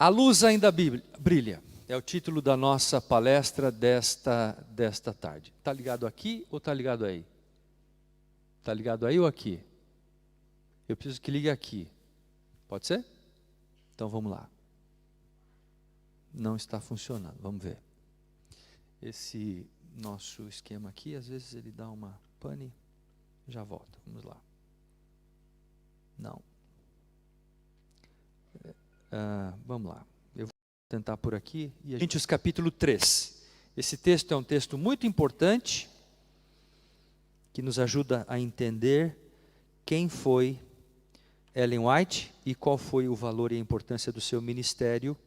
A luz ainda brilha. É o título da nossa palestra desta tarde. Está ligado aqui ou está ligado aí? Está ligado aí ou aqui? Eu preciso que ligue aqui. Pode ser? Então vamos lá. Não está funcionando, vamos ver. Esse nosso esquema aqui, às vezes ele dá uma pane, já volta. Vamos lá. Não. Vamos lá. Eu vou tentar por aqui. E Coríntios capítulo 3. Esse texto é um texto muito importante, que nos ajuda a entender quem foi Ellen White e qual foi o valor e a importância do seu ministério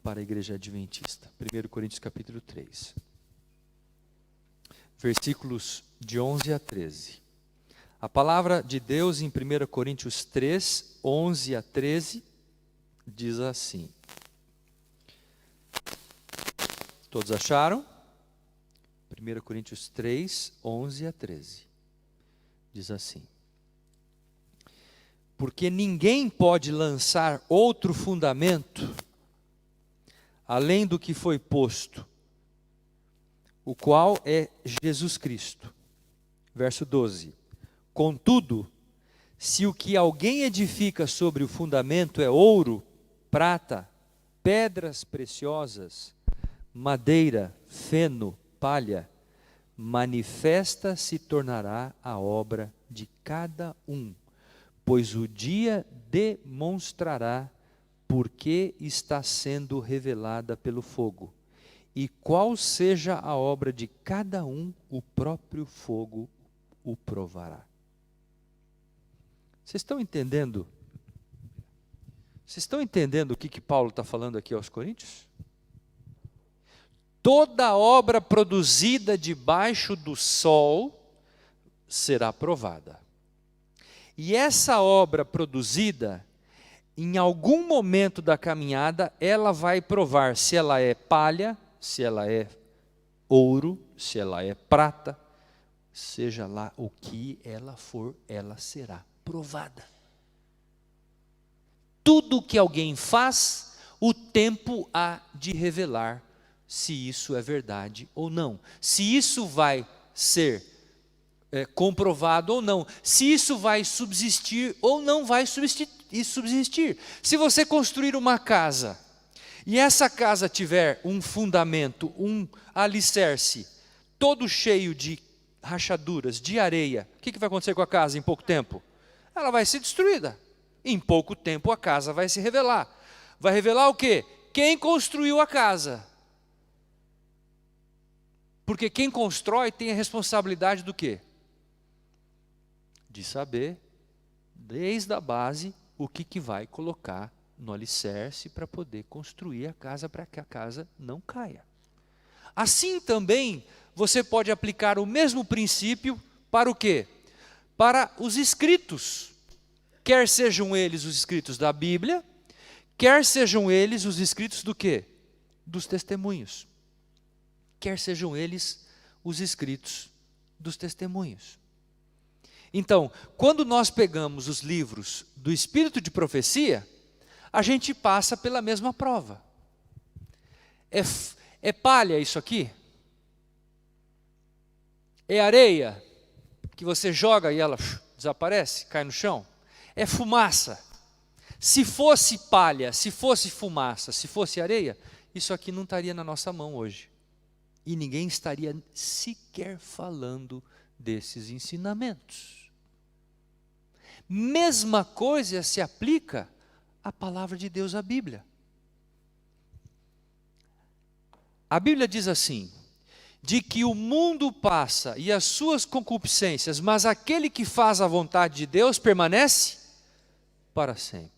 para a igreja adventista. 1 Coríntios capítulo 3. Versículos de 11 a 13. A palavra de Deus em 1 Coríntios 3, 11 a 13, diz assim. Todos acharam? 1 Coríntios 3, 11 a 13. Diz assim. Porque ninguém pode lançar outro fundamento além do que foi posto, o qual é Jesus Cristo. Verso 12. Contudo, se o que alguém edifica sobre o fundamento é ouro, prata, pedras preciosas, madeira, feno, palha, manifesta se tornará a obra de cada um, pois o dia demonstrará porque está sendo revelada pelo fogo, e qual seja a obra de cada um, o próprio fogo o provará. Vocês estão entendendo? Vocês estão entendendo o que Paulo está falando aqui aos Coríntios? Toda obra produzida debaixo do sol será provada. E essa obra produzida, em algum momento da caminhada, ela vai provar se ela é palha, se ela é ouro, se ela é prata, seja lá o que ela for, ela será provada. Tudo que alguém faz, o tempo há de revelar se isso é verdade ou não. Se isso vai ser comprovado ou não. Se isso vai subsistir ou não vai subsistir. Se você construir uma casa, e essa casa tiver um fundamento, um alicerce, todo cheio de rachaduras, de areia, o que vai acontecer com a casa em pouco tempo? Ela vai ser destruída. Em pouco tempo a casa vai se revelar. Vai revelar o quê? Quem construiu a casa. Porque quem constrói tem a responsabilidade do quê? De saber, desde a base, o que vai colocar no alicerce para poder construir a casa, para que a casa não caia. Assim também, você pode aplicar o mesmo princípio para o quê? Para os escritos, quer sejam eles os escritos da Bíblia, quer sejam eles os escritos do quê? Dos testemunhos. Quer sejam eles os escritos dos testemunhos. Então, quando nós pegamos os livros do Espírito de Profecia, a gente passa pela mesma prova. É palha isso aqui? É areia que você joga e ela desaparece, cai no chão? É fumaça. Se fosse palha, se fosse fumaça, se fosse areia, isso aqui não estaria na nossa mão hoje. E ninguém estaria sequer falando desses ensinamentos. Mesma coisa se aplica à palavra de Deus, à Bíblia. A Bíblia diz assim, de que o mundo passa e as suas concupiscências, mas aquele que faz a vontade de Deus permanece para sempre.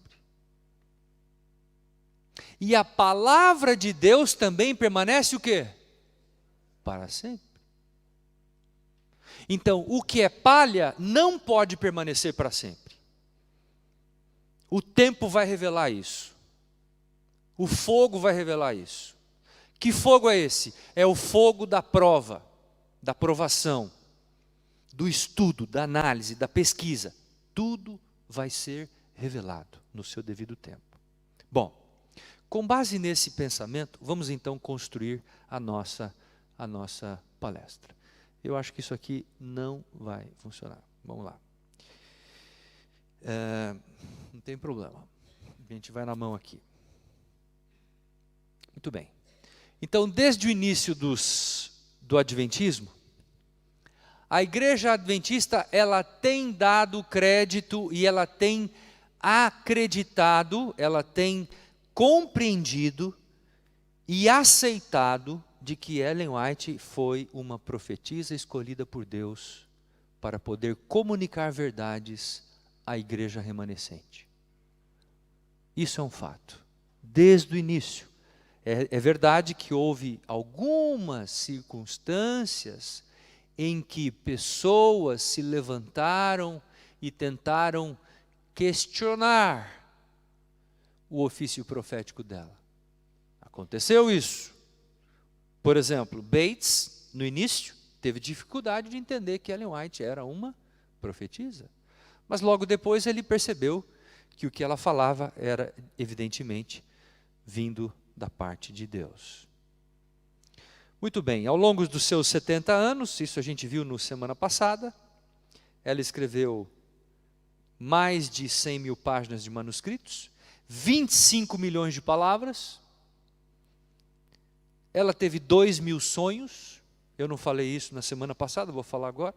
E a palavra de Deus também permanece o quê? Para sempre. Então, o que é palha não pode permanecer para sempre. O tempo vai revelar isso. O fogo vai revelar isso. Que fogo é esse? É o fogo da prova, da provação, do estudo, da análise, da pesquisa. Tudo vai ser revelado no seu devido tempo. Bom, com base nesse pensamento, vamos então construir a nossa palestra. Eu acho que isso aqui não vai funcionar. Vamos lá. Não tem problema. A gente vai na mão aqui. Muito bem. Então, desde o início do Adventismo, a Igreja Adventista, ela tem dado crédito e ela tem acreditado, ela tem compreendido e aceitado de que Ellen White foi uma profetisa escolhida por Deus para poder comunicar verdades à igreja remanescente. Isso é um fato, desde o início. É verdade que houve algumas circunstâncias em que pessoas se levantaram e tentaram questionar o ofício profético dela. Aconteceu isso. Por exemplo, Bates, no início, teve dificuldade de entender que Ellen White era uma profetisa. Mas logo depois ele percebeu que o que ela falava era, evidentemente, vindo da parte de Deus. Muito bem, ao longo dos seus 70 anos, isso a gente viu na semana passada, ela escreveu mais de 100 mil páginas de manuscritos, 25 milhões de palavras, ela teve 2.000 sonhos, eu não falei isso na semana passada, vou falar agora.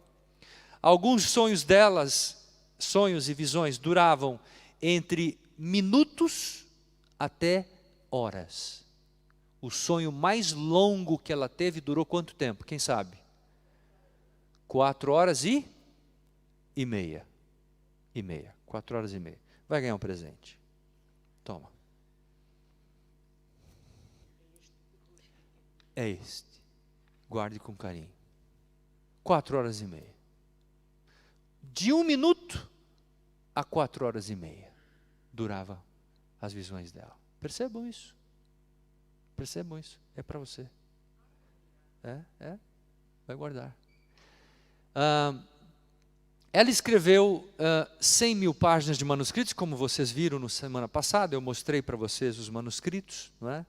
Alguns sonhos delas, sonhos e visões, duravam entre minutos até horas. O sonho mais longo que ela teve durou quanto tempo? Quem sabe? 4 horas e meia. 4 horas e meia. Vai ganhar um presente. Toma. É este. Guarde com carinho. 4 horas e meia. De 1 minuto a 4 horas e meia durava as visões dela. Percebam isso. Percebam isso. É para você. Vai guardar. Ela escreveu 100 mil páginas de manuscritos, como vocês viram na semana passada, eu mostrei para vocês os manuscritos, não é?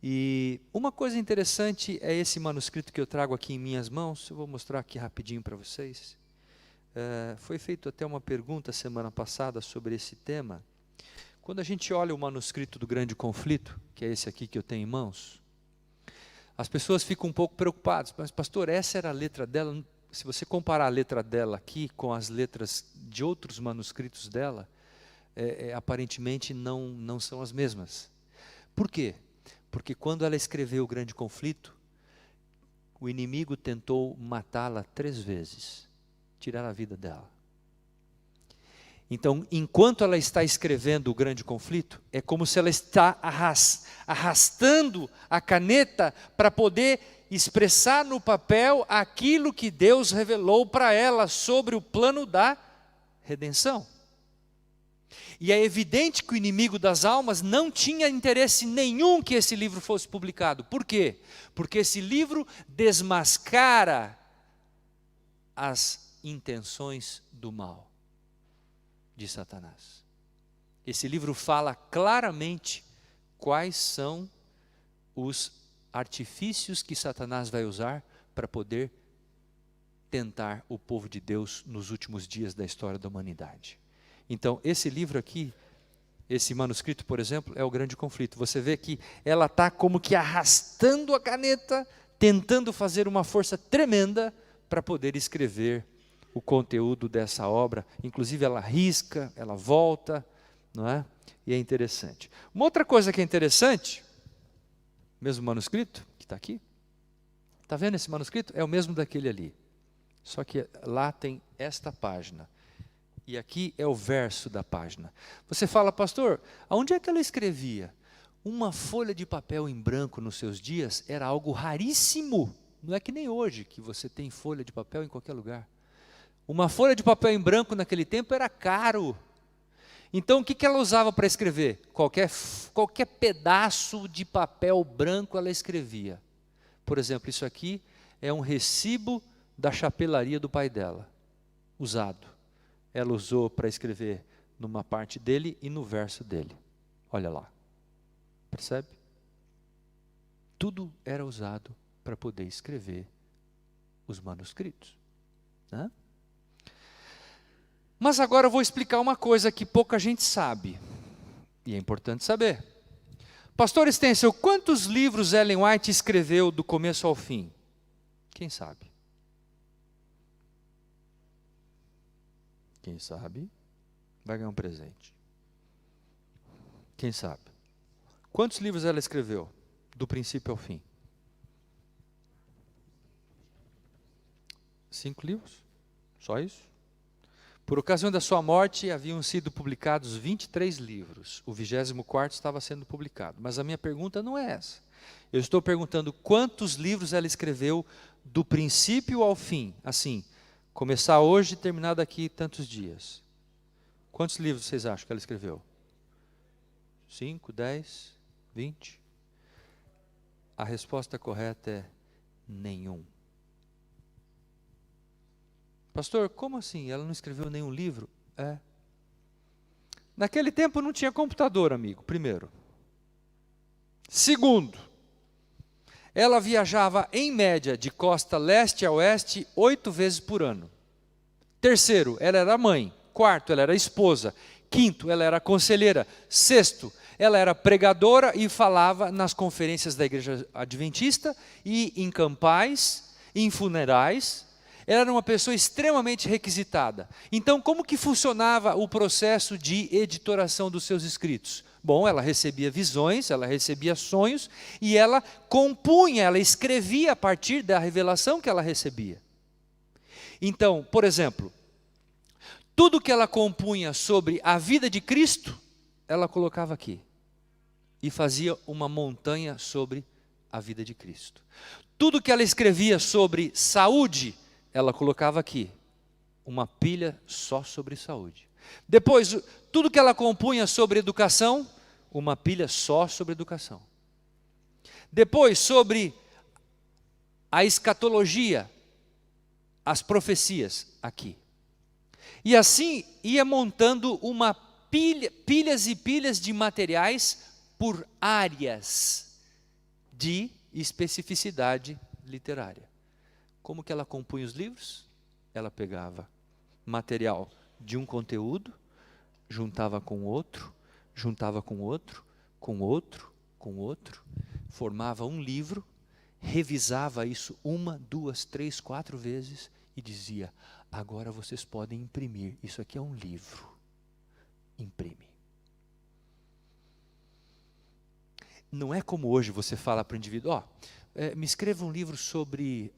E uma coisa interessante é esse manuscrito que eu trago aqui em minhas mãos, eu vou mostrar aqui rapidinho para vocês. Foi feita até uma pergunta semana passada sobre esse tema. Quando a gente olha o manuscrito do Grande Conflito, que é esse aqui que eu tenho em mãos, as pessoas ficam um pouco preocupadas, mas pastor, essa era a letra dela? Se você comparar a letra dela aqui com as letras de outros manuscritos dela, aparentemente não são as mesmas. Por quê? Porque quando ela escreveu o Grande Conflito, o inimigo tentou matá-la 3 vezes, tirar a vida dela. Então, enquanto ela está escrevendo o Grande Conflito, é como se ela está arrastando a caneta para poder expressar no papel aquilo que Deus revelou para ela sobre o plano da redenção. E é evidente que o inimigo das almas não tinha interesse nenhum que esse livro fosse publicado. Por quê? Porque esse livro desmascara as intenções do mal de Satanás. Esse livro fala claramente quais são os artifícios que Satanás vai usar para poder tentar o povo de Deus nos últimos dias da história da humanidade. Então, esse livro aqui, esse manuscrito, por exemplo, é o Grande Conflito. Você vê que ela está como que arrastando a caneta, tentando fazer uma força tremenda para poder escrever o conteúdo dessa obra. Inclusive ela risca, ela volta, não é? E é interessante. Uma outra coisa que é interessante, mesmo manuscrito, que está aqui, está vendo esse manuscrito? É o mesmo daquele ali, só que lá tem esta página, e aqui é o verso da página. Você fala, pastor, aonde é que ela escrevia? Uma folha de papel em branco nos seus dias era algo raríssimo, não é que nem hoje, que você tem folha de papel em qualquer lugar. Uma folha de papel em branco naquele tempo era caro. Então o que ela usava para escrever? Qualquer pedaço de papel branco ela escrevia. Por exemplo, isso aqui é um recibo da chapelaria do pai dela, usado. Ela usou para escrever numa parte dele e no verso dele. Olha lá. Percebe? Tudo era usado para poder escrever os manuscritos, né? Mas agora eu vou explicar uma coisa que pouca gente sabe, e é importante saber. Pastor Stencil, quantos livros Ellen White escreveu do começo ao fim? Quem sabe? Quem sabe vai ganhar um presente. Quem sabe? Quantos livros ela escreveu do princípio ao fim? 5 livros? Só isso? Por ocasião da sua morte, haviam sido publicados 23 livros. O 24º estava sendo publicado. Mas a minha pergunta não é essa. Eu estou perguntando quantos livros ela escreveu do princípio ao fim. Assim, começar hoje e terminar daqui tantos dias. Quantos livros vocês acham que ela escreveu? 5, 10, 20? A resposta correta é nenhum. Pastor, como assim? Ela não escreveu nenhum livro? É. Naquele tempo não tinha computador, amigo, primeiro. Segundo, ela viajava em média de costa leste a oeste 8 vezes por ano. Terceiro, ela era mãe. Quarto, ela era esposa. Quinto, ela era conselheira. Sexto, ela era pregadora e falava nas conferências da igreja adventista e em campais, em funerais. Ela era uma pessoa extremamente requisitada. Então, como que funcionava o processo de editoração dos seus escritos? Bom, ela recebia visões, ela recebia sonhos, e ela compunha, ela escrevia a partir da revelação que ela recebia. Então, por exemplo, tudo que ela compunha sobre a vida de Cristo, ela colocava aqui. E fazia uma montanha sobre a vida de Cristo. Tudo que ela escrevia sobre saúde, ela colocava aqui, uma pilha só sobre saúde. Depois, tudo que ela compunha sobre educação, uma pilha só sobre educação. Depois, sobre a escatologia, as profecias, aqui. E assim ia montando uma pilhas e pilhas de materiais por áreas de especificidade literária. Como que ela compunha os livros? Ela pegava material de um conteúdo, juntava com outro, juntava com outro, com outro, com outro, formava um livro, revisava isso 1, 2, 3, 4 vezes e dizia: agora vocês podem imprimir, isso aqui é um livro, imprime. Não é como hoje você fala para o indivíduo: me escreva um livro sobre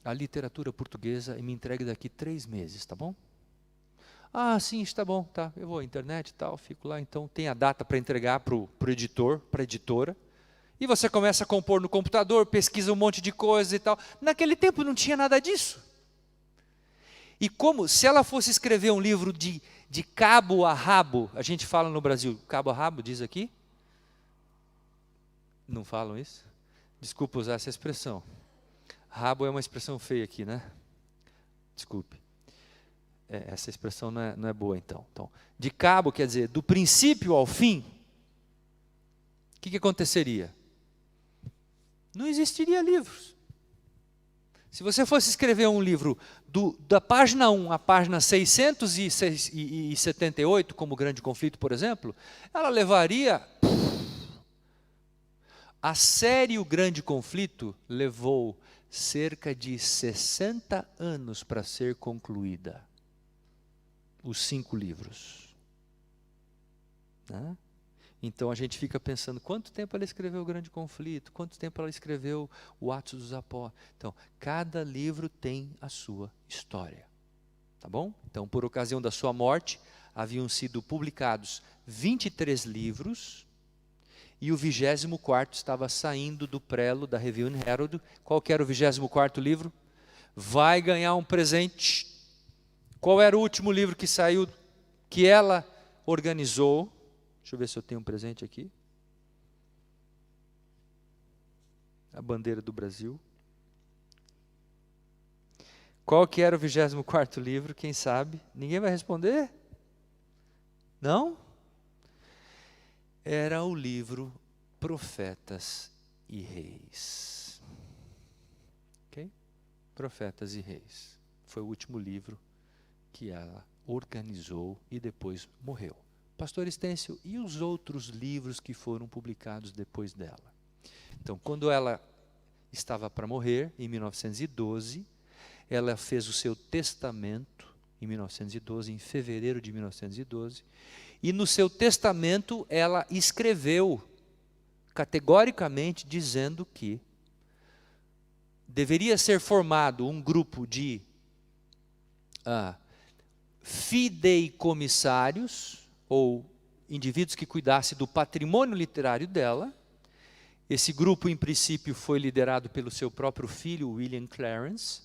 a literatura portuguesa e me entregue daqui 3 meses, tá bom? Ah, sim, está bom, tá. Eu vou à internet e tal, fico lá, então tem a data para entregar para o editor, para a editora. E você começa a compor no computador, pesquisa um monte de coisa e tal. Naquele tempo não tinha nada disso. E como, se ela fosse escrever um livro de cabo a rabo, a gente fala no Brasil, cabo a rabo, diz aqui? Não falam isso? Desculpa usar essa expressão. Rabo é uma expressão feia aqui, né? Desculpe. Essa expressão não é boa, então. De cabo quer dizer do princípio ao fim. O que aconteceria? Não existiria livros. Se você fosse escrever um livro da página 1 à página 678, como o Grande Conflito, por exemplo, ela levaria... A série O Grande Conflito levou cerca de 60 anos para ser concluída. Os 5 livros. Né? Então a gente fica pensando, quanto tempo ela escreveu O Grande Conflito? Quanto tempo ela escreveu o Atos dos Apóstolos? Então, cada livro tem a sua história. Tá bom? Então, por ocasião da sua morte, haviam sido publicados 23 livros, e o 24º estava saindo do prelo da Review and Herald. Qual que era o 24º livro? Vai ganhar um presente. Qual era o último livro que saiu, que ela organizou? Deixa eu ver se eu tenho um presente aqui. A bandeira do Brasil. Qual que era o 24º livro? Quem sabe? Ninguém vai responder? Não? Era o livro Profetas e Reis. Ok? Profetas e Reis. Foi o último livro que ela organizou e depois morreu. Pastor Estêncio, e os outros livros que foram publicados depois dela? Então, quando ela estava para morrer, em 1912, ela fez o seu testamento, em 1912, em fevereiro de 1912, e no seu testamento ela escreveu categoricamente dizendo que deveria ser formado um grupo de fideicomissários, ou indivíduos que cuidassem do patrimônio literário dela. Esse grupo, em princípio, foi liderado pelo seu próprio filho, William Clarence,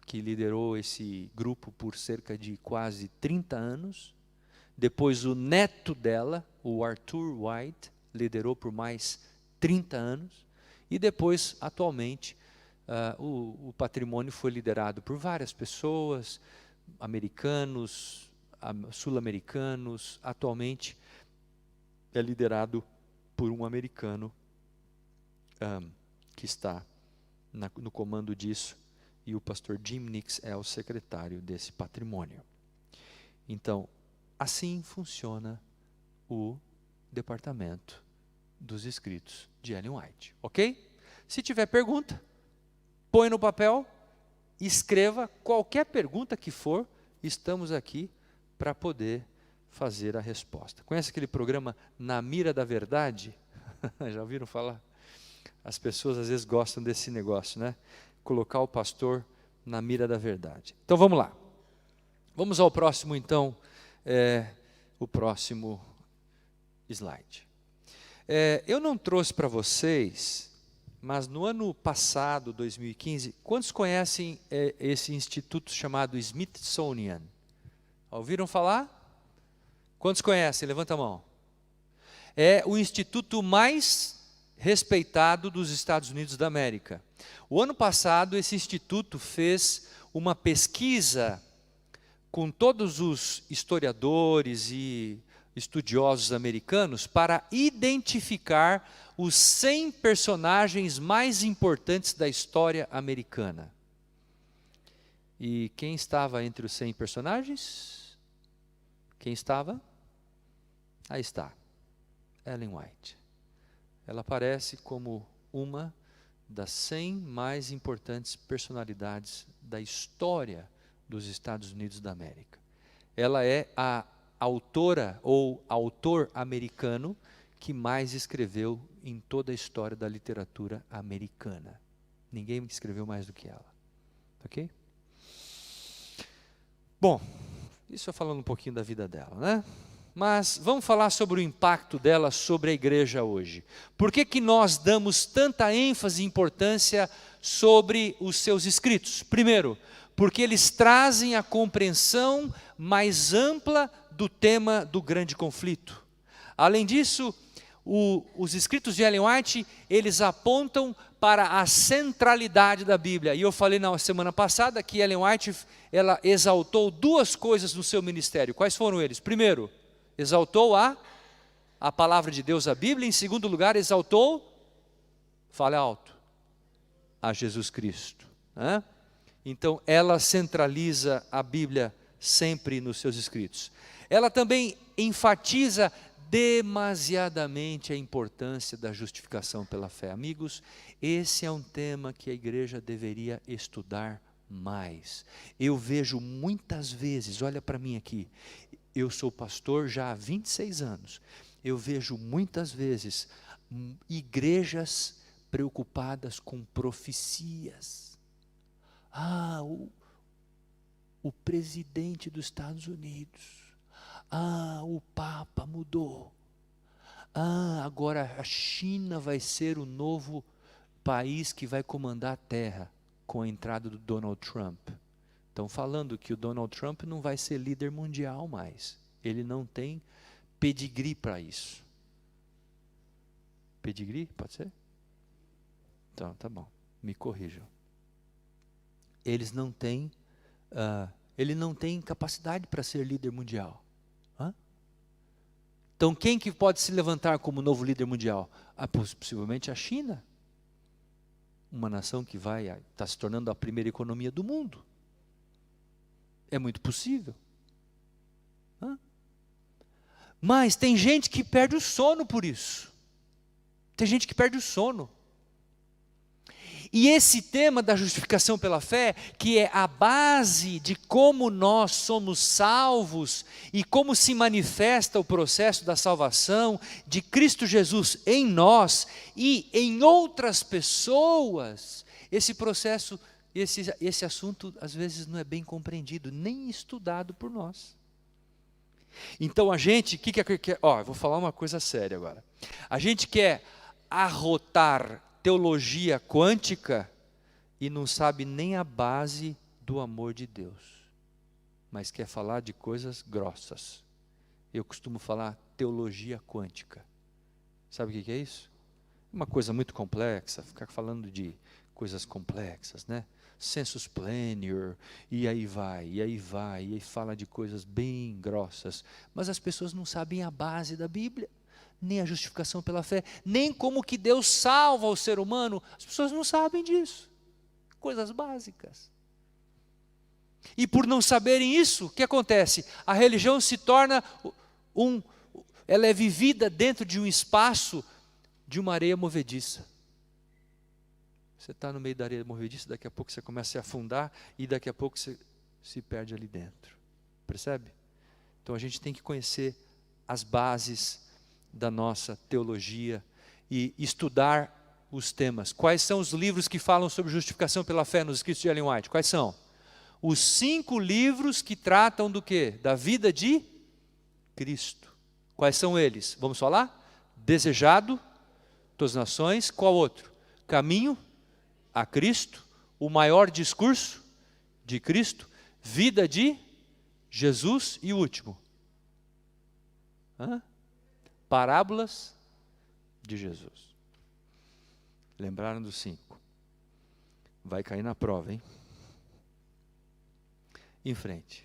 que liderou esse grupo por cerca de quase 30 anos. Depois, o neto dela, o Arthur White, liderou por mais 30 anos. E depois, atualmente, o patrimônio foi liderado por várias pessoas, americanos, sul-americanos. Atualmente é liderado por um americano que está no comando disso, e o pastor Jim Nix é o secretário desse patrimônio. Então, assim funciona o departamento dos escritos de Ellen White, ok? Se tiver pergunta, põe no papel, escreva qualquer pergunta que for, estamos aqui para poder fazer a resposta. Conhece aquele programa Na Mira da Verdade? Já ouviram falar? As pessoas às vezes gostam desse negócio, né? Colocar o pastor na mira da verdade. Então vamos lá. Vamos ao próximo, então, o próximo slide. Eu não trouxe para vocês, mas no ano passado, 2015, quantos conhecem esse instituto chamado Smithsonian? Ouviram falar? Quantos conhecem? Levanta a mão. É o instituto mais respeitado dos Estados Unidos da América. O ano passado, esse instituto fez uma pesquisa com todos os historiadores e estudiosos americanos para identificar os 100 personagens mais importantes da história americana. E quem estava entre os 100 personagens? Quem estava? Aí está, Ellen White. Ela aparece como uma das 100 mais importantes personalidades da história dos Estados Unidos da América. Ela é a autora ou autor americano que mais escreveu em toda a história da literatura americana. Ninguém escreveu mais do que ela. Ok? Bom, isso é falando um pouquinho da vida dela, né? Mas vamos falar sobre o impacto dela sobre a igreja hoje. Por que nós damos tanta ênfase e importância sobre os seus escritos? Primeiro, porque eles trazem a compreensão mais ampla do tema do grande conflito. Além disso, os escritos de Ellen White, eles apontam para a centralidade da Bíblia. E eu falei na semana passada que Ellen White, ela exaltou duas coisas no seu ministério. Quais foram eles? Primeiro, exaltou a palavra de Deus, a Bíblia. Em segundo lugar, exaltou, fale alto, a Jesus Cristo. Então, ela centraliza a Bíblia sempre nos seus escritos. Ela também enfatiza demasiadamente a importância da justificação pela fé. Amigos, esse é um tema que a igreja deveria estudar mais. Eu vejo muitas vezes, olha para mim aqui, eu sou pastor já há 26 anos, eu vejo muitas vezes igrejas preocupadas com profecias. O presidente dos Estados Unidos, o Papa mudou, agora a China vai ser o novo país que vai comandar a terra com a entrada do Donald Trump. Estão falando que o Donald Trump não vai ser líder mundial mais. Ele não tem pedigree para isso. Pedigree? Pode ser? Então, tá bom. Me corrijam. Ele não tem capacidade para ser líder mundial. Então quem que pode se levantar como novo líder mundial? Possivelmente a China. Uma nação que está se tornando a primeira economia do mundo. É muito possível. Mas tem gente que perde o sono por isso. Tem gente que perde o sono. E esse tema da justificação pela fé, que é a base de como nós somos salvos e como se manifesta o processo da salvação de Cristo Jesus em nós e em outras pessoas, esse processo, esse assunto às vezes não é bem compreendido, nem estudado por nós. Então a gente, eu vou falar uma coisa séria agora. A gente quer arrotar teologia quântica e não sabe nem a base do amor de Deus, mas quer falar de coisas grossas. Eu costumo falar teologia quântica. Sabe o que é isso? Uma coisa muito complexa, ficar falando de coisas complexas, né? Sensus plenior, e aí fala de coisas bem grossas, mas as pessoas não sabem a base da Bíblia, nem a justificação pela fé, nem como que Deus salva o ser humano. As pessoas não sabem disso, coisas básicas. E por não saberem isso, o que acontece? A religião se torna ela é vivida dentro de um espaço de uma areia movediça. Você está no meio da areia movediça, daqui a pouco você começa a se afundar e daqui a pouco você se perde ali dentro. Percebe? Então a gente tem que conhecer as bases da nossa teologia e estudar os temas. Quais são os livros que falam sobre justificação pela fé nos escritos de Ellen White? Quais são? Os 5 livros que tratam do quê? Da vida de Cristo. Quais são eles? Vamos falar? Desejado, das nações. Qual outro? Caminho a Cristo. O maior discurso de Cristo. Vida de Jesus. E o último? Parábolas de Jesus. Lembraram dos 5? Vai cair na prova, hein? Em frente.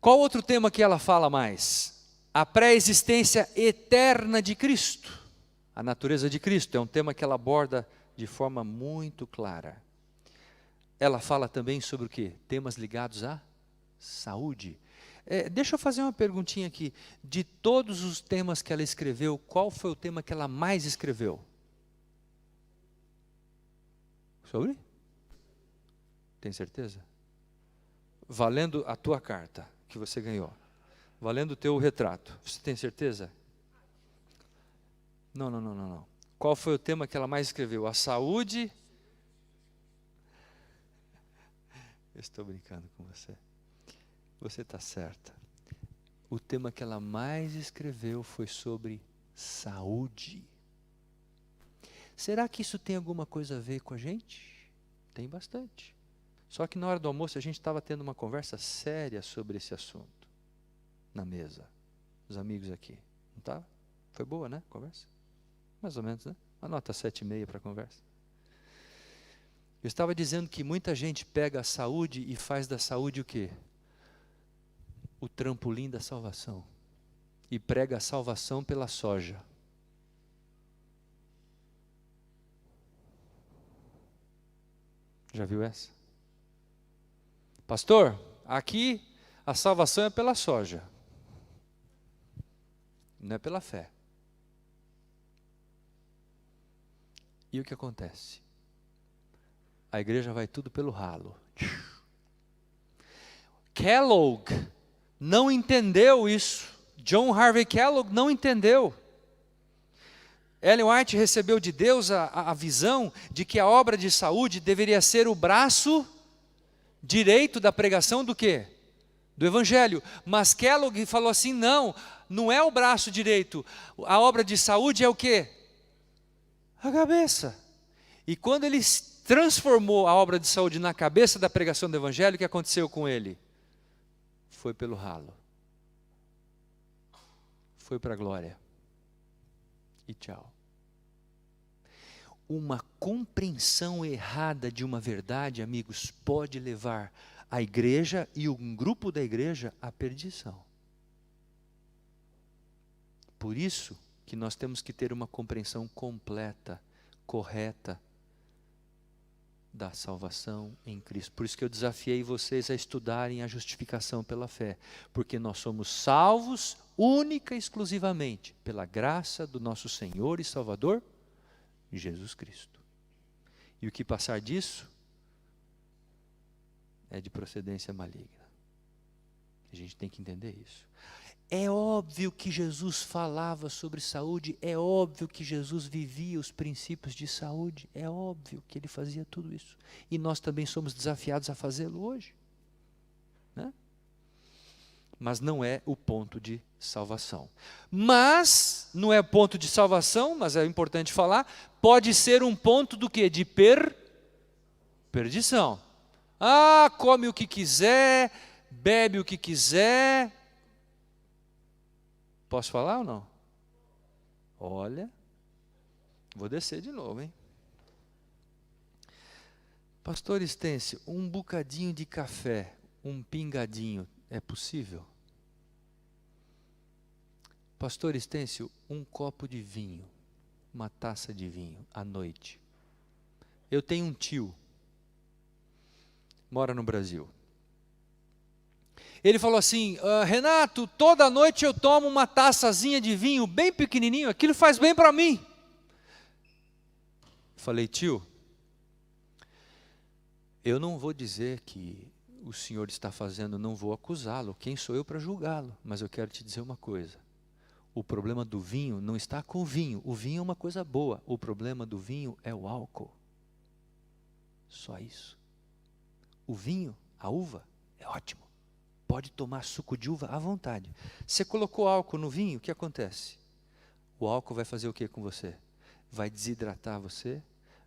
Qual outro tema que ela fala mais? A pré-existência eterna de Cristo. A natureza de Cristo é um tema que ela aborda de forma muito clara. Ela fala também sobre o quê? Temas ligados à saúde. Deixa eu fazer uma perguntinha aqui. De todos os temas que ela escreveu, qual foi o tema que ela mais escreveu? Sobre? Tem certeza? Valendo a tua carta que você ganhou. Valendo o teu retrato. Você tem certeza? Não. Qual foi o tema que ela mais escreveu? A saúde? Eu estou brincando com você. Você está certa. O tema que ela mais escreveu foi sobre saúde. Será que isso tem alguma coisa a ver com a gente? Tem bastante. Só que na hora do almoço a gente estava tendo uma conversa séria sobre esse assunto. Na mesa. Os amigos aqui. Não estava? Foi boa, né? Conversa? Mais ou menos, né? Uma nota 7,5 para a conversa. Eu estava dizendo que muita gente pega a saúde e faz da saúde o quê? O trampolim da salvação. E prega a salvação pela soja. Já viu essa? Pastor, aqui a salvação é pela soja. Não é pela fé. E o que acontece? A igreja vai tudo pelo ralo. Kellogg não entendeu isso. John Harvey Kellogg não entendeu. Ellen White recebeu de Deus a visão de que a obra de saúde deveria ser o braço direito da pregação do quê? Do Evangelho. Mas Kellogg falou assim, não é o braço direito. A obra de saúde é o quê? A cabeça. E quando ele transformou a obra de saúde na cabeça da pregação do Evangelho, o que aconteceu com ele? Foi pelo ralo. Foi para a glória. E tchau. Uma compreensão errada de uma verdade, amigos, pode levar a igreja e um grupo da igreja à perdição. Por isso que nós temos que ter uma compreensão completa, correta, da salvação em Cristo. Por isso que eu desafiei vocês a estudarem a justificação pela fé, porque nós somos salvos única e exclusivamente pela graça do nosso Senhor e Salvador, Jesus Cristo. E o que passar disso é de procedência maligna. A gente tem que entender isso. É óbvio que Jesus falava sobre saúde, é óbvio que Jesus vivia os princípios de saúde, é óbvio que ele fazia tudo isso. E nós também somos desafiados a fazê-lo hoje, né? Mas não é o ponto de salvação. Mas, não é ponto de salvação, mas é importante falar, pode ser um ponto do quê? De perdição. Ah, come o que quiser, bebe o que quiser. Posso falar ou não? Olha, vou descer de novo, hein? Pastor Estêncio, um bocadinho de café, um pingadinho, é possível? Pastor Estêncio, um copo de vinho, uma taça de vinho, à noite. Eu tenho um tio, mora no Brasil. Ele falou assim, Renato, toda noite eu tomo uma taçazinha de vinho, bem pequenininho, aquilo faz bem para mim. Falei, tio, eu não vou dizer que o senhor está fazendo, não vou acusá-lo, quem sou eu para julgá-lo? Mas eu quero te dizer uma coisa, o problema do vinho não está com o vinho é uma coisa boa, o problema do vinho é o álcool. Só isso. O vinho, a uva, é ótimo. Pode tomar suco de uva à vontade. Você colocou álcool no vinho, o que acontece? O álcool vai fazer o que com você? Vai desidratar você,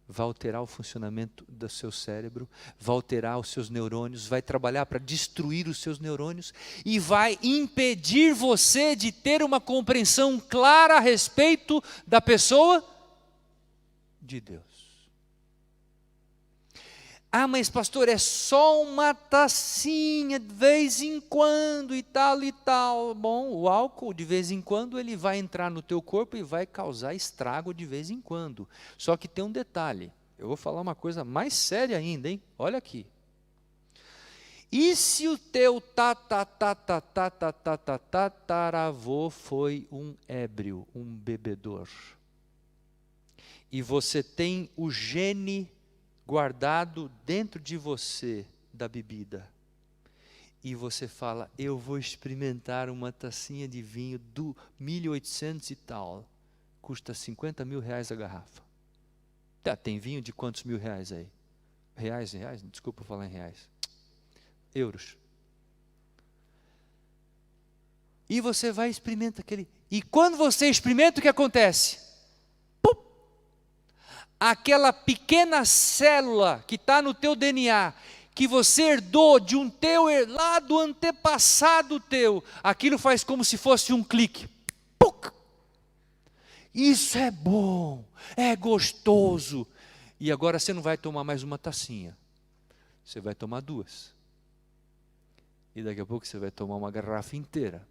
vai alterar o funcionamento do seu cérebro, vai alterar os seus neurônios, vai trabalhar para destruir os seus neurônios e vai impedir você de ter uma compreensão clara a respeito da pessoa de Deus. Ah, mas pastor, é só uma tacinha de vez em quando e tal e tal. Bom, o álcool de vez em quando ele vai entrar no teu corpo e vai causar estrago de vez em quando. Só que tem um detalhe, eu vou falar uma coisa mais séria ainda, hein? Olha aqui. E se o teu tataravô foi um ébrio, um bebedor? E você tem o gene guardado dentro de você da bebida, e você fala, eu vou experimentar uma tacinha de vinho do 1800 e tal, custa 50 mil reais a garrafa. Tem vinho de quantos mil reais aí? Reais? Desculpa falar em reais. Euros. E você vai e experimenta aquele, e quando você experimenta, o que acontece? Aquela pequena célula que está no teu DNA, que você herdou de um teu, lá do antepassado teu, aquilo faz como se fosse um clique. Puc! Isso é bom, é gostoso. E agora você não vai tomar mais uma tacinha, você vai tomar duas. E daqui a pouco você vai tomar uma garrafa inteira.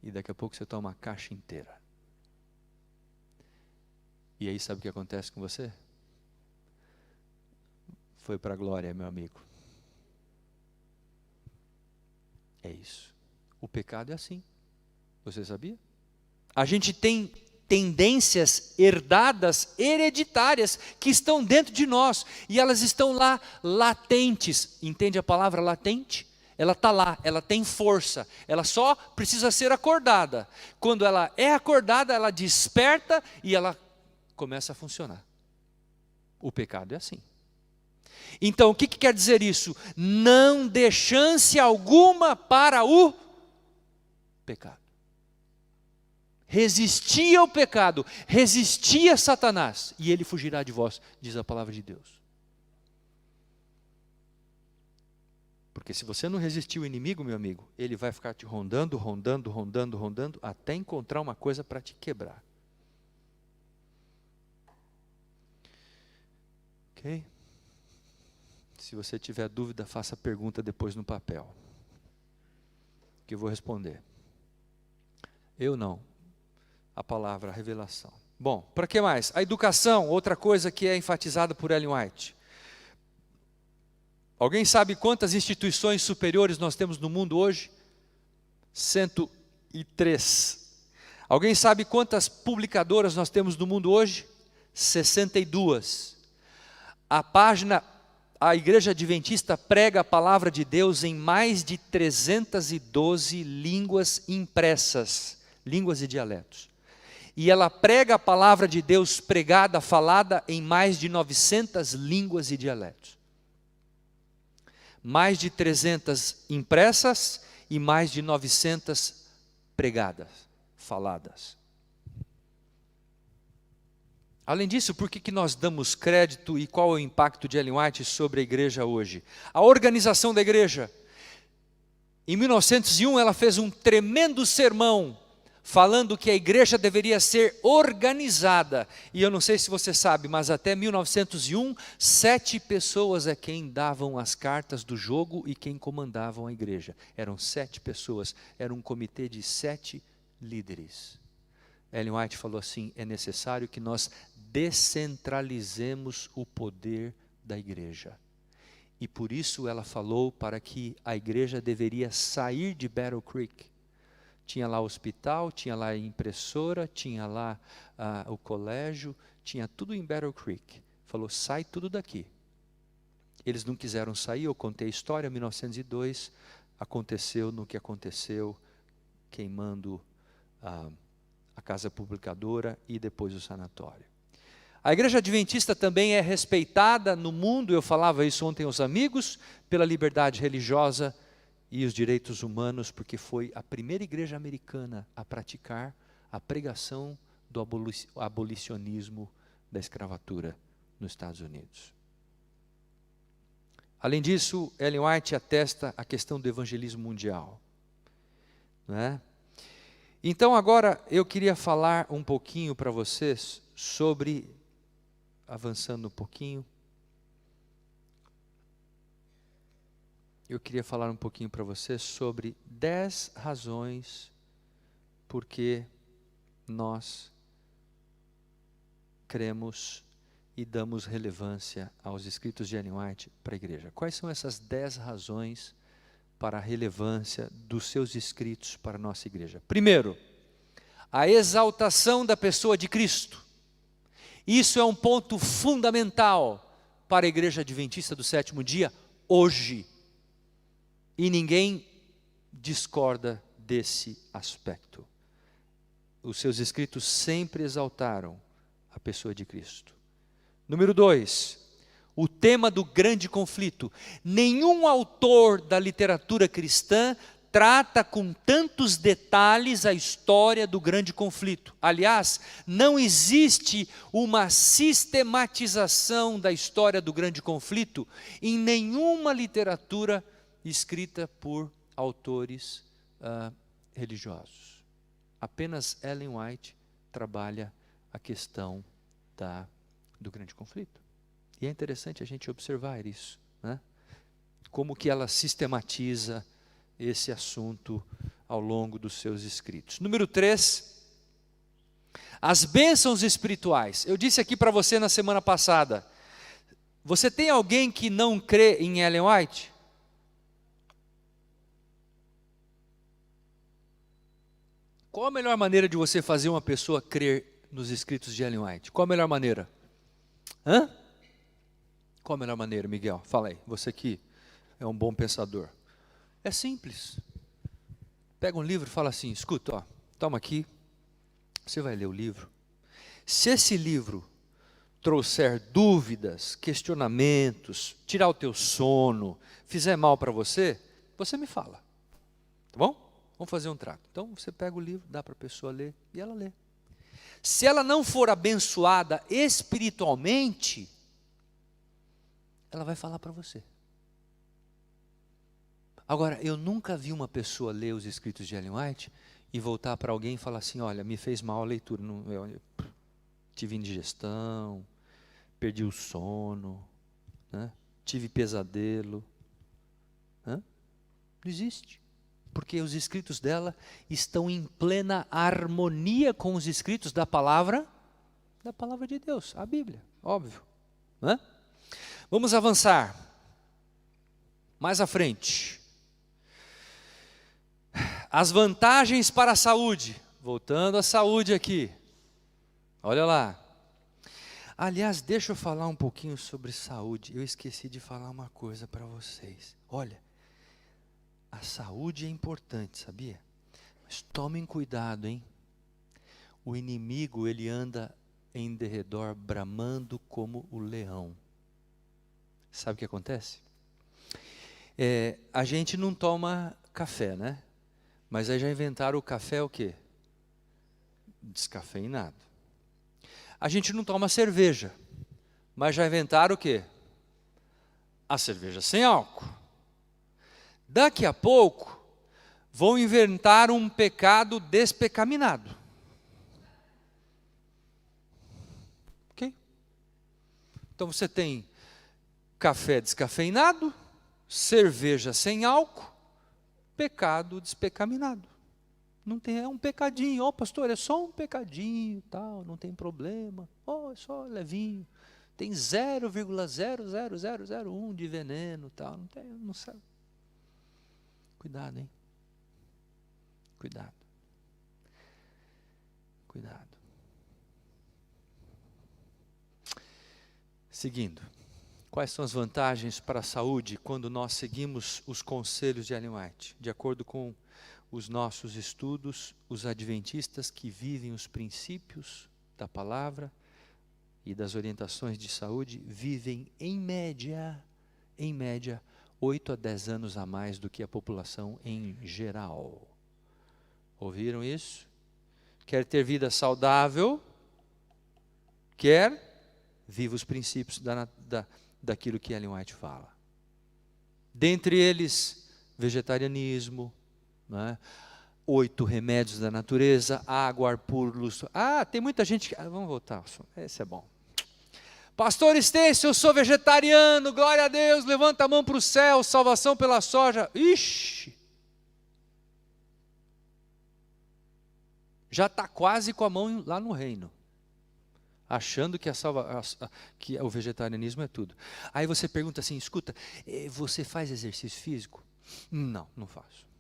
E daqui a pouco você toma uma caixa inteira. E aí sabe o que acontece com você? Foi para a glória, meu amigo. É isso. O pecado é assim. Você sabia? A gente tem tendências herdadas, hereditárias, que estão dentro de nós. E elas estão lá, latentes. Entende a palavra latente? Ela está lá, ela tem força. Ela só precisa ser acordada. Quando ela é acordada, ela desperta e ela começa a funcionar. O pecado é assim. Então, o que quer dizer isso? Não dê chance alguma para o pecado. Resistir ao pecado, resistir a Satanás, e ele fugirá de vós, diz a palavra de Deus. Porque se você não resistir ao inimigo, meu amigo, ele vai ficar te rondando, até encontrar uma coisa para te quebrar. Ok? Se você tiver dúvida, faça a pergunta depois no papel, que eu vou responder. Eu não. A palavra, a revelação. Bom, para que mais? A educação, outra coisa que é enfatizada por Ellen White. Alguém sabe quantas instituições superiores nós temos no mundo hoje? 103. Alguém sabe quantas publicadoras nós temos no mundo hoje? 62. A Igreja Adventista prega a palavra de Deus em mais de 312 línguas impressas, línguas e dialetos. E ela prega a palavra de Deus pregada, falada em mais de 900 línguas e dialetos. Mais de 300 impressas e mais de 900 pregadas, faladas. Além disso, por que nós damos crédito e qual é o impacto de Ellen White sobre a igreja hoje? A organização da igreja. Em 1901, ela fez um tremendo sermão falando que a igreja deveria ser organizada. E eu não sei se você sabe, mas até 1901, 7 pessoas é quem davam as cartas do jogo e quem comandavam a igreja. Eram 7 pessoas, era um comitê de 7 líderes. Ellen White falou assim, é necessário que nós descentralizemos o poder da igreja. E por isso ela falou para que a igreja deveria sair de Battle Creek. Tinha lá o hospital, tinha lá a impressora, tinha lá o colégio, tinha tudo em Battle Creek. Falou, sai tudo daqui. Eles não quiseram sair, eu contei a história, em 1902, aconteceu no que aconteceu, queimando a casa publicadora e depois o sanatório. A igreja adventista também é respeitada no mundo, eu falava isso ontem aos amigos, pela liberdade religiosa e os direitos humanos, porque foi a primeira igreja americana a praticar a pregação do abolicionismo da escravatura nos Estados Unidos. Além disso, Ellen White atesta a questão do evangelismo mundial. Não é? Então agora eu queria falar um pouquinho para vocês sobre, avançando um pouquinho, eu queria falar um pouquinho para vocês sobre 10 razões porque nós cremos e damos relevância aos escritos de Ellen White para a igreja. Quais são essas 10 razões para a relevância dos seus escritos para a nossa igreja? Primeiro, a exaltação da pessoa de Cristo. Isso é um ponto fundamental para a igreja adventista do sétimo dia hoje. E ninguém discorda desse aspecto. Os seus escritos sempre exaltaram a pessoa de Cristo. Número 2, o tema do grande conflito. Nenhum autor da literatura cristã trata com tantos detalhes a história do grande conflito. Aliás, não existe uma sistematização da história do grande conflito em nenhuma literatura escrita por autores religiosos. Apenas Ellen White trabalha a questão do grande conflito. E é interessante a gente observar isso, né? Como que ela sistematiza esse assunto ao longo dos seus escritos. Número 3, as bênçãos espirituais. Eu disse aqui para você na semana passada, você tem alguém que não crê em Ellen White? Qual a melhor maneira de você fazer uma pessoa crer nos escritos de Ellen White? Qual a melhor maneira? Qual a melhor maneira, Miguel? Fala aí, você que é um bom pensador. É simples. Pega um livro e fala assim, escuta, ó, toma aqui, você vai ler o livro. Se esse livro trouxer dúvidas, questionamentos, tirar o teu sono, fizer mal para você, você me fala, tá bom? Vamos fazer um trato. Então você pega o livro, dá para a pessoa ler e ela lê. Se ela não for abençoada espiritualmente, ela vai falar para você. Agora, eu nunca vi uma pessoa ler os escritos de Ellen White e voltar para alguém e falar assim, olha, me fez mal a leitura, eu tive indigestão, perdi o sono, né? Tive pesadelo. Não existe. Porque os escritos dela estão em plena harmonia com os escritos da palavra de Deus, a Bíblia, óbvio. Né? Vamos avançar. Mais à frente. As vantagens para a saúde. Voltando à saúde aqui. Olha lá. Aliás, deixa eu falar um pouquinho sobre saúde. Eu esqueci de falar uma coisa para vocês. Olha, a saúde é importante, sabia? Mas tomem cuidado, hein? O inimigo, ele anda em derredor bramando como o leão. Sabe o que acontece? A gente não toma café, né? Mas aí já inventaram o café o quê? Descafeinado. A gente não toma cerveja, mas já inventaram o quê? A cerveja sem álcool. Daqui a pouco, vão inventar um pecado despecaminado. Ok? Então você tem café descafeinado, cerveja sem álcool, pecado despecaminado. Não tem, é um pecadinho, pastor, é só um pecadinho, tal, não tem problema, é só levinho, tem 0,00001 de veneno, tal, não sabe. Cuidado, hein? Cuidado. Seguindo, quais são as vantagens para a saúde quando nós seguimos os conselhos de Ellen White? De acordo com os nossos estudos, os adventistas que vivem os princípios da palavra e das orientações de saúde, vivem em média, 8 a 10 anos a mais do que a população em geral. Ouviram isso? Quer ter vida saudável? Viva os princípios daquilo que Ellen White fala. Dentre eles, vegetarianismo, né? 8 remédios da natureza, água, ar puro, luz. Tem muita gente que... vamos voltar, esse é bom. Pastor Estêncio, eu sou vegetariano, glória a Deus, levanta a mão para o céu, salvação pela soja. Ixi! Já está quase com a mão lá no reino, achando que que o vegetarianismo é tudo. Aí você pergunta assim, escuta, você faz exercício físico? Não faço.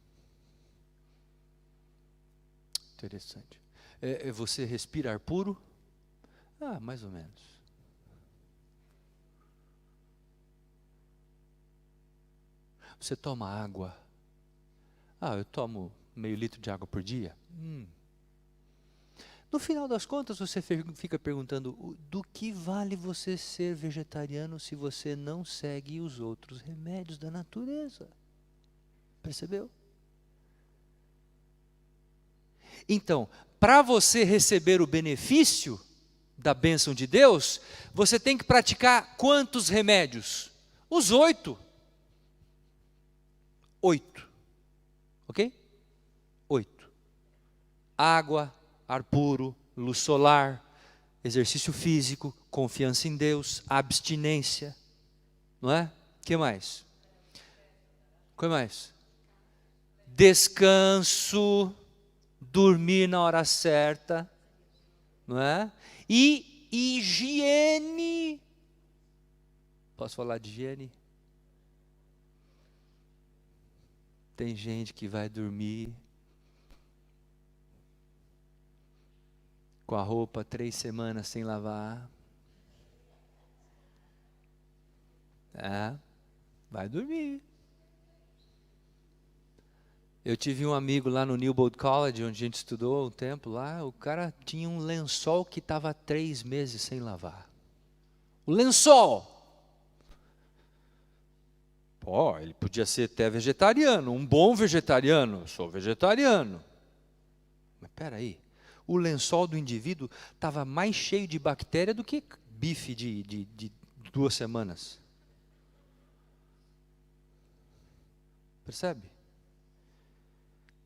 Interessante. Você respira ar puro? Mais ou menos. Você toma água? Eu tomo meio litro de água por dia. No final das contas, você fica perguntando, do que vale você ser vegetariano se você não segue os outros remédios da natureza? Percebeu? Então, para você receber o benefício da bênção de Deus, você tem que praticar quantos remédios? Os 8. 8. Ok? 8. Água, ar puro, luz solar, exercício físico, confiança em Deus, abstinência, não é? O que mais? Descanso, dormir na hora certa, não é? E higiene. Posso falar de higiene? Tem gente que vai dormir com a roupa 3 semanas sem lavar. Vai dormir. Eu tive um amigo lá no Newbold College, onde a gente estudou um tempo lá, o cara tinha um lençol que estava 3 meses sem lavar. O lençol! Ele podia ser até vegetariano, um bom vegetariano, eu sou vegetariano. Mas espera aí, o lençol do indivíduo estava mais cheio de bactéria do que bife de 2 semanas. Percebe?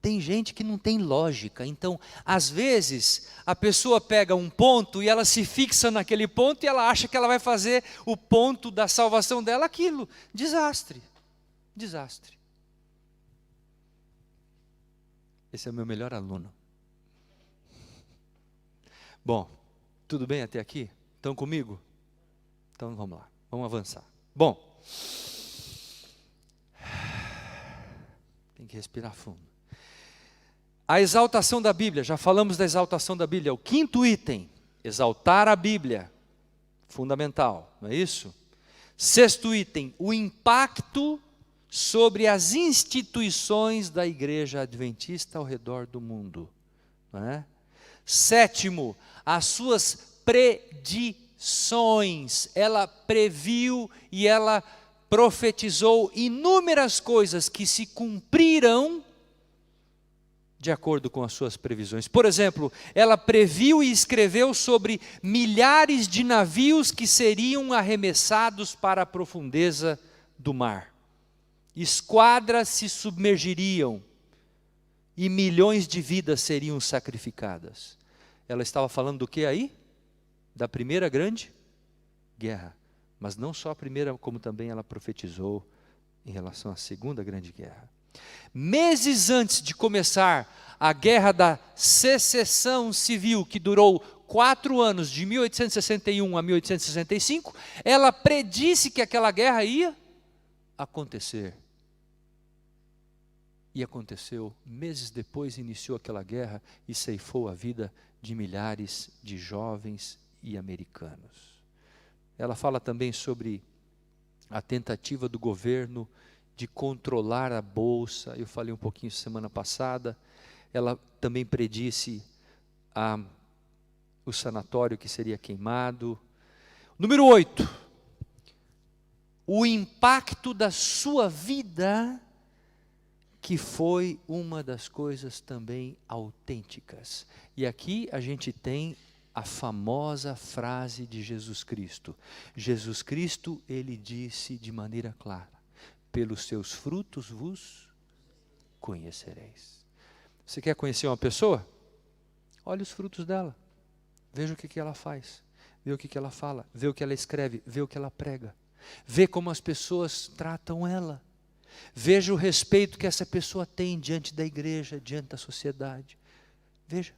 Tem gente que não tem lógica, então, às vezes, a pessoa pega um ponto e ela se fixa naquele ponto e ela acha que ela vai fazer o ponto da salvação dela aquilo. Desastre. Esse é o meu melhor aluno. Bom, tudo bem até aqui? Estão comigo? Então vamos lá, vamos avançar. Bom, tem que respirar fundo. A exaltação da Bíblia, já falamos da exaltação da Bíblia, o quinto item, exaltar a Bíblia, fundamental, não é isso? Sexto item, o impacto sobre as instituições da Igreja Adventista ao redor do mundo, não é? Sétimo, as suas predições, ela previu e ela profetizou inúmeras coisas que se cumpriram de acordo com as suas previsões. Por exemplo, ela previu e escreveu sobre milhares de navios que seriam arremessados para a profundeza do mar. Esquadras se submergiriam e milhões de vidas seriam sacrificadas. Ela estava falando do que aí? Da primeira grande guerra. Mas não só a primeira, como também ela profetizou em relação à segunda grande guerra. Meses antes de começar a guerra da secessão civil, que durou 4 anos, de 1861 a 1865, ela predisse que aquela guerra ia acontecer. E aconteceu, meses depois iniciou aquela guerra e ceifou a vida de milhares de jovens e americanos. Ela fala também sobre a tentativa do governo de controlar a bolsa. Eu falei um pouquinho semana passada. Ela também predisse o sanatório que seria queimado. Número 8. O impacto da sua vida, que foi uma das coisas também autênticas. E aqui a gente tem a famosa frase de Jesus Cristo. Jesus Cristo, ele disse de maneira clara: pelos seus frutos vos conhecereis. Você quer conhecer uma pessoa? Olha os frutos dela. Veja o que ela faz. Vê o que ela fala. Vê o que ela escreve. Vê o que ela prega. Vê como as pessoas tratam ela. Veja o respeito que essa pessoa tem diante da igreja, diante da sociedade. Veja.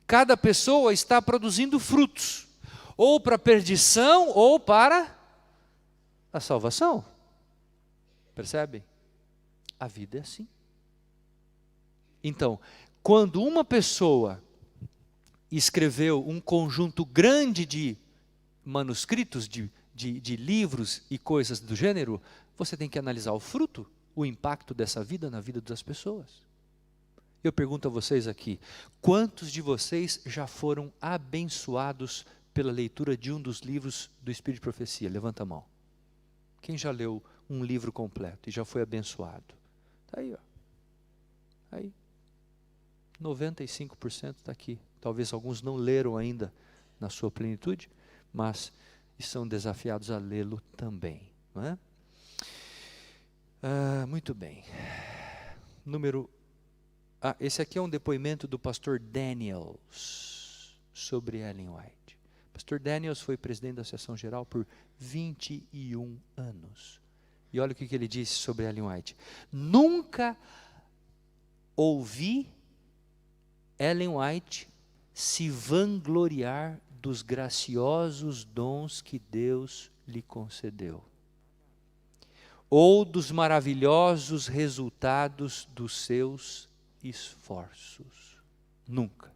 Cada pessoa está produzindo frutos, ou para a perdição, ou para a salvação. Percebem? A vida é assim. Então, quando uma pessoa escreveu um conjunto grande de manuscritos, de livros e coisas do gênero, você tem que analisar o fruto, o impacto dessa vida na vida das pessoas. Eu pergunto a vocês aqui, quantos de vocês já foram abençoados pela leitura de um dos livros do Espírito de Profecia? Levanta a mão. Quem já leu um livro completo e já foi abençoado? Está aí, ó. Aí. 95% está aqui. Talvez alguns não leram ainda na sua plenitude, mas são desafiados a lê-lo também. Não é? Muito bem. Esse aqui é um depoimento do pastor Daniels sobre Ellen White. Pastor Daniels foi presidente da Associação Geral por 21 anos. E olha o que ele disse sobre Ellen White. Nunca ouvi Ellen White se vangloriar dos graciosos dons que Deus lhe concedeu, ou dos maravilhosos resultados dos seus esforços. Nunca.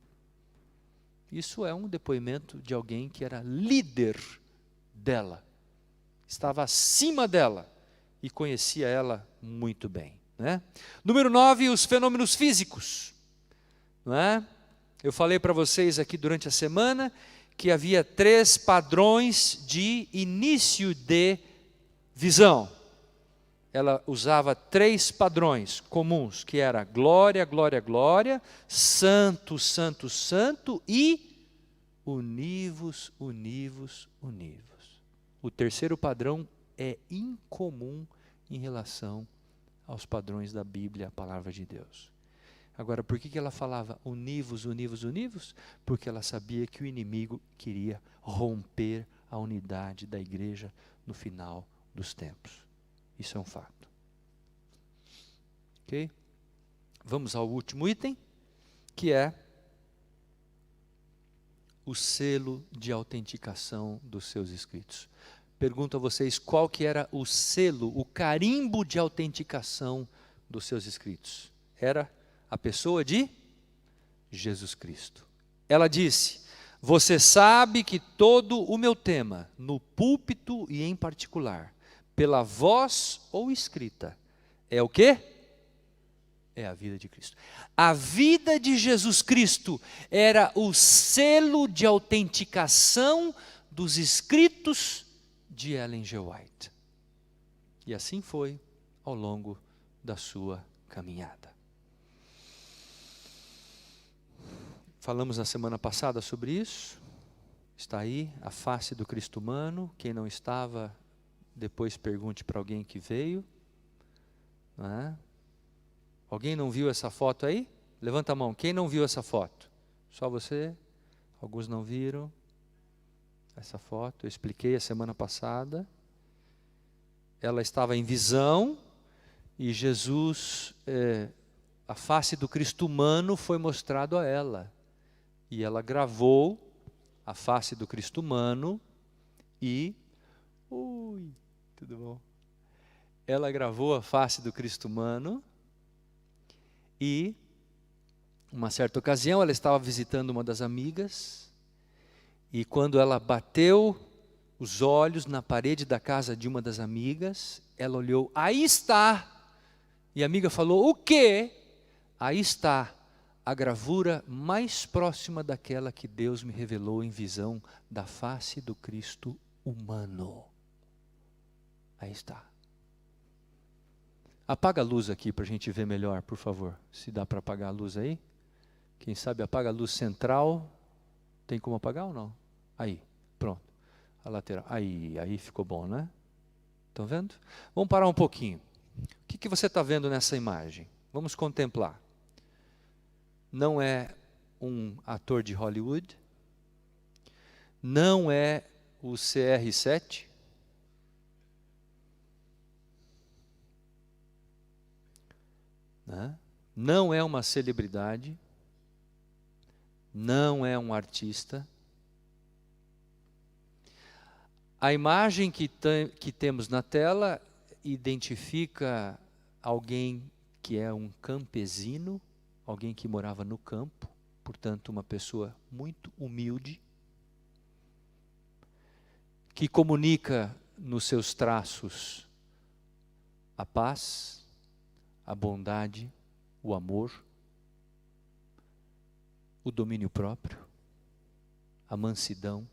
Isso é um depoimento de alguém que era líder dela, estava acima dela e conhecia ela muito bem, né? Número 9, os fenômenos físicos, não é? Eu falei para vocês aqui durante a semana que havia 3 padrões de início de visão. Ela usava 3 padrões comuns, que era glória, glória, glória, santo, santo, santo e univos, univos, univos. O terceiro padrão é incomum em relação aos padrões da Bíblia, a palavra de Deus. Agora, por que ela falava univos, univos, univos? Porque ela sabia que o inimigo queria romper a unidade da igreja no final dos tempos. Isso é um fato. Ok? Vamos ao último item, que é o selo de autenticação dos seus escritos. Pergunto a vocês qual que era o selo, o carimbo de autenticação dos seus escritos. Era a pessoa de Jesus Cristo. Ela disse: você sabe que todo o meu tema, no púlpito e em particular, pela voz ou escrita, é o quê? É a vida de Cristo. A vida de Jesus Cristo era o selo de autenticação dos escritos de Ellen G. White. E assim foi ao longo da sua caminhada. Falamos na semana passada sobre isso. Está aí a face do Cristo humano. Quem não estava, depois pergunte para alguém que veio. Não é? Alguém não viu essa foto aí? Levanta a mão. Quem não viu essa foto? Só você? Alguns não viram essa foto. Eu expliquei a semana passada. Ela estava em visão e Jesus, a face do Cristo humano foi mostrado a ela. E ela gravou a face do Cristo humano e... tudo bom? Ela gravou a face do Cristo humano e, uma certa ocasião, ela estava visitando uma das amigas e quando ela bateu os olhos na parede da casa de uma das amigas, ela olhou, aí está! E a amiga falou, o quê? Aí está a gravura mais próxima daquela que Deus me revelou em visão da face do Cristo humano. Aí está. Apaga a luz aqui para a gente ver melhor, por favor. Se dá para apagar a luz aí. Quem sabe apaga a luz central. Tem como apagar ou não? Aí, pronto. A lateral. Aí ficou bom, né? Estão vendo? Vamos parar um pouquinho. O que você está vendo nessa imagem? Vamos contemplar. Não é um ator de Hollywood. Não é o CR7. Não é uma celebridade, não é um artista. A imagem que temos na tela identifica alguém que é um campesino, alguém que morava no campo, portanto uma pessoa muito humilde, que comunica nos seus traços a paz, a bondade, o amor, o domínio próprio, a mansidão,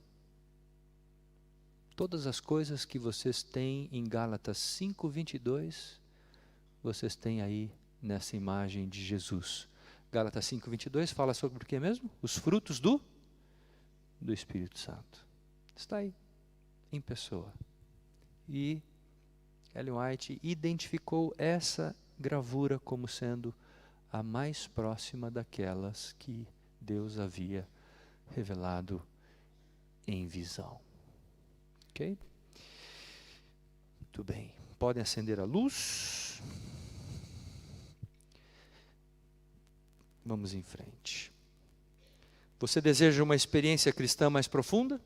todas as coisas que vocês têm em Gálatas 5:22, vocês têm aí nessa imagem de Jesus. Gálatas 5:22 fala sobre o que mesmo? Os frutos do Espírito Santo. Está aí, em pessoa. E Ellen White identificou essa gravura como sendo a mais próxima daquelas que Deus havia revelado em visão. Ok? Muito bem. Podem acender a luz. Vamos em frente. Você deseja uma experiência cristã mais profunda?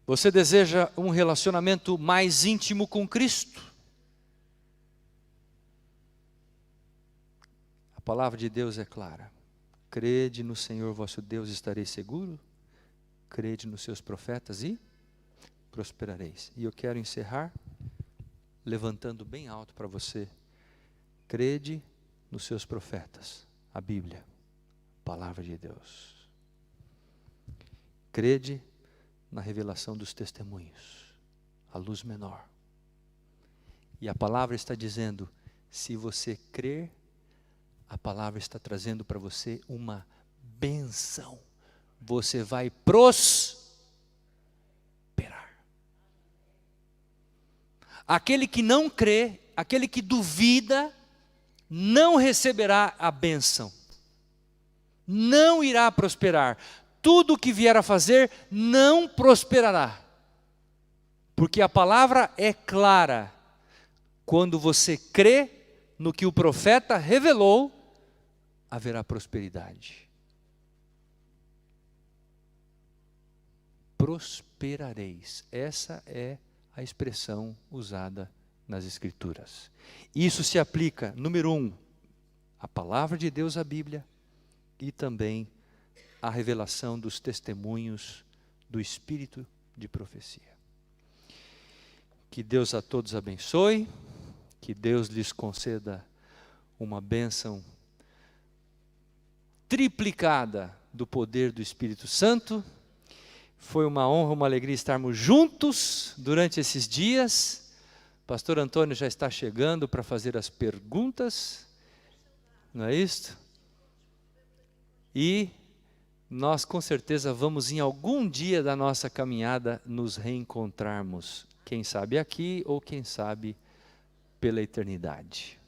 Você deseja um relacionamento mais íntimo com Cristo? A palavra de Deus é clara. Crede no Senhor vosso Deus e estareis seguro. Crede nos seus profetas e prosperareis. E eu quero encerrar levantando bem alto para você. Crede nos seus profetas. A Bíblia, a palavra de Deus. Crede na revelação dos testemunhos, a luz menor. E a palavra está dizendo, se você crer, a palavra está trazendo para você uma bênção. Você vai prosperar. Aquele que não crê, aquele que duvida, não receberá a bênção. Não irá prosperar. Tudo o que vier a fazer não prosperará. Porque a palavra é clara. Quando você crê no que o profeta revelou, haverá prosperidade. Prosperareis. Essa é a expressão usada nas Escrituras. Isso se aplica, número 1, à palavra de Deus, a Bíblia, e também à revelação dos testemunhos do Espírito de profecia. Que Deus a todos abençoe, que Deus lhes conceda uma bênção triplicada do poder do Espírito Santo. Foi uma honra, uma alegria estarmos juntos durante esses dias. Pastor Antônio já está chegando para fazer as perguntas, não é isso? E nós com certeza vamos em algum dia da nossa caminhada nos reencontrarmos, quem sabe aqui ou quem sabe pela eternidade.